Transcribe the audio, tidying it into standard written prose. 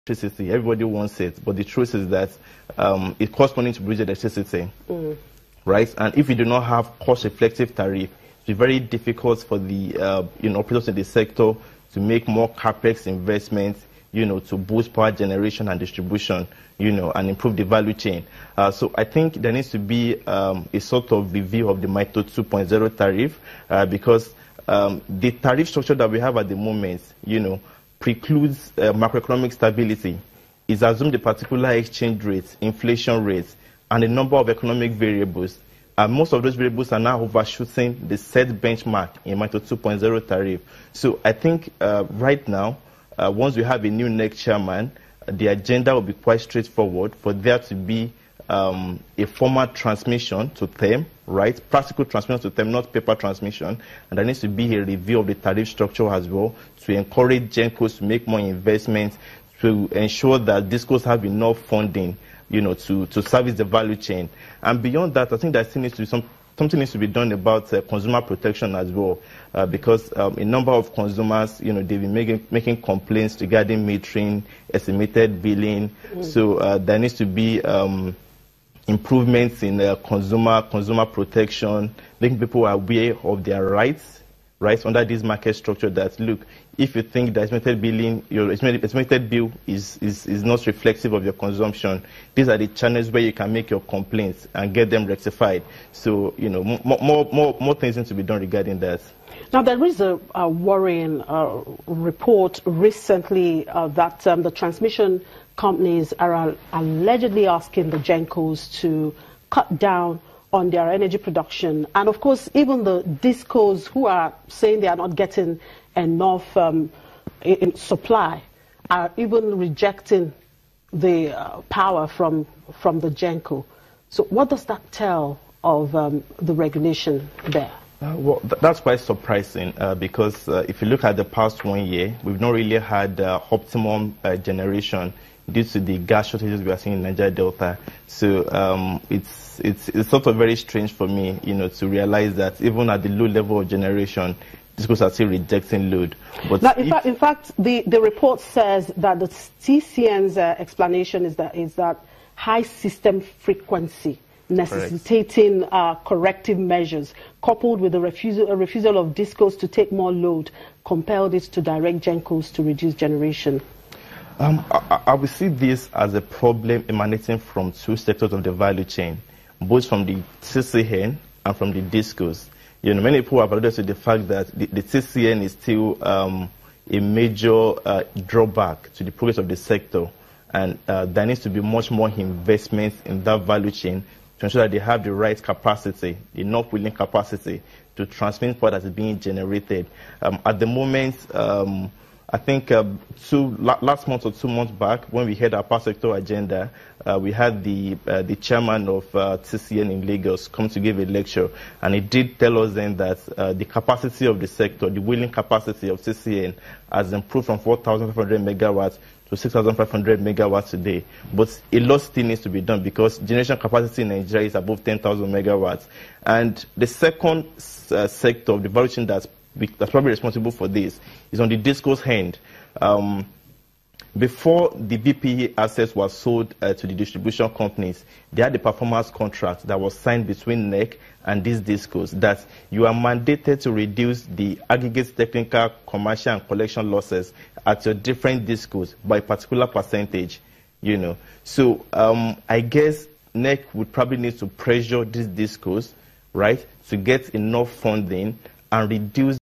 electricity. Everybody wants it, but the truth is that it costs money to produce electricity, right? And if you do not have cost-effective tariff, it's very difficult for the operators in the sector to make more capex investments, to boost power generation and distribution, and improve the value chain. So I think there needs to be a sort of review of the MITO 2.0 tariff because the tariff structure that we have at the moment, precludes macroeconomic stability. It's assumed a particular exchange rate, inflation rates, and a number of economic variables. And most of those variables are now overshooting the set benchmark in MITO 2.0 tariff. So I think right now, once we have a new NERC chairman, the agenda will be quite straightforward for there to be a formal transmission to them, right? Practical transmission to them, not paper transmission. And there needs to be a review of the tariff structure as well to encourage GENCOs to make more investments, to ensure that DISCOs have enough funding, to service the value chain. And beyond that, I think there still needs to be something needs to be done about consumer protection as well, because a number of consumers, they've been making complaints regarding metering, estimated billing. So there needs to be improvements in consumer protection, making people aware of their rights under this market structure. That look, if you think the estimated billing, your estimated bill is not reflective of your consumption, these are the channels where you can make your complaints and get them rectified. So more things need to be done regarding that. Now there is a worrying report recently that the transmission companies are allegedly asking the GENCOs to cut down on their energy production. And of course, even the DISCOs who are saying they are not getting enough in supply are even rejecting the power from the GENCO. So what does that tell of the regulation there? Well, that's quite surprising because if you look at the past 1 year, we've not really had optimum generation due to the gas shortages we are seeing in Niger Delta. So it's sort of very strange for me, to realize that even at the low level of generation, DISCOs are still rejecting load. But now, in fact, the report says that the TCN's explanation is that high system frequency necessitating corrective measures, coupled with a refusal of DISCOs to take more load, compelled it to direct GENCOs to reduce generation. I will see this as a problem emanating from two sectors of the value chain, both from the TCN and from the DISCOs. Many people have alluded to the fact that the TCN is still a major drawback to the progress of the sector, and there needs to be much more investment in that value chain to ensure that they have the right capacity, enough willing capacity to transmit what is being generated. At the moment, I think last month or 2 months back, when we had our power sector agenda, we had the chairman of TCN in Lagos come to give a lecture, and he did tell us then that the capacity of the sector, the willing capacity of TCN, has improved from 4,500 megawatts to 6,500 megawatts a day. But a lot still needs to be done because generation capacity in Nigeria is above 10,000 megawatts. And the second sector of the value chain that's probably responsible for this is on the DISCO's hand. Before the BPE assets were sold to the distribution companies, they had the performance contract that was signed between NERC and these DISCOs that you are mandated to reduce the aggregate technical, commercial, and collection losses at your different DISCOs by a particular percentage. So I guess NERC would probably need to pressure these DISCOs, right, to get enough funding and reduce